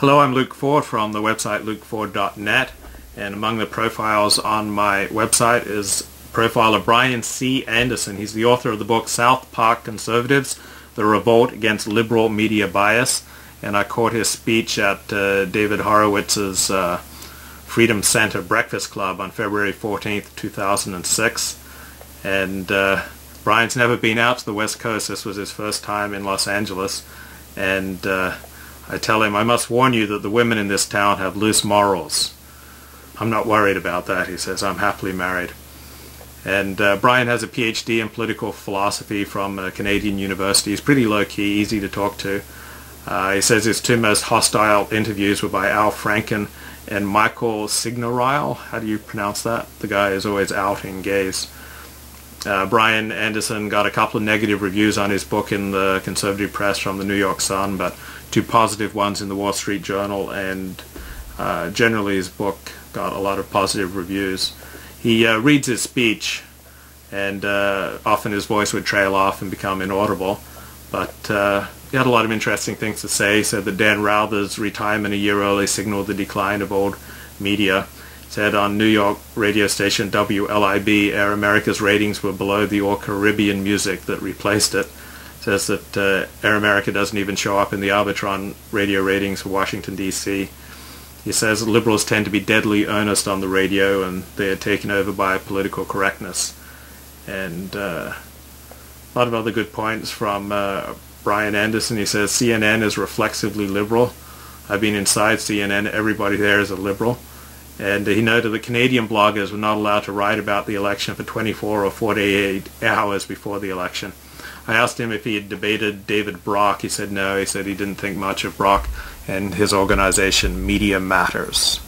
Hello, I'm Luke Ford from the website lukeford.net, and among the profiles on my website is a profile of Brian C. Anderson. He's the author of the book South Park Conservatives, The Revolt Against Liberal Media Bias, and I caught his speech at David Horowitz's Freedom Center Breakfast Club on February 14th, 2006, and Brian's never been out to the West Coast. This was his first time in Los Angeles, and I tell him, I must warn you that the women in this town have loose morals. I'm not worried about that, he says. I'm happily married. And Brian has a PhD in political philosophy from a Canadian university. He's pretty low-key, easy to talk to. He says his two most hostile interviews were by Al Franken and Michael Signorile. How do you pronounce that? The guy is always outing gays. Brian Anderson got a couple of negative reviews on his book in the conservative press from the New York Sun, but two positive ones in the Wall Street Journal, and generally his book got a lot of positive reviews. He reads his speech, and often his voice would trail off and become inaudible, but he had a lot of interesting things to say. He said that Dan Rather's retirement a year early signaled the decline of old media. Said on New York radio station WLIB, Air America's ratings were below the All-Caribbean music that replaced it. Says that Air America doesn't even show up in the Arbitron radio ratings for Washington, D.C. He says liberals tend to be deadly earnest on the radio, and they're taken over by political correctness. And a lot of other good points from Brian Anderson. He says CNN is reflexively liberal. I've been inside CNN. Everybody there is a liberal. And he noted that Canadian bloggers were not allowed to write about the election for 24 or 48 hours before the election. I asked him if he had debated David Brock. He said no. He said he didn't think much of Brock and his organization Media Matters.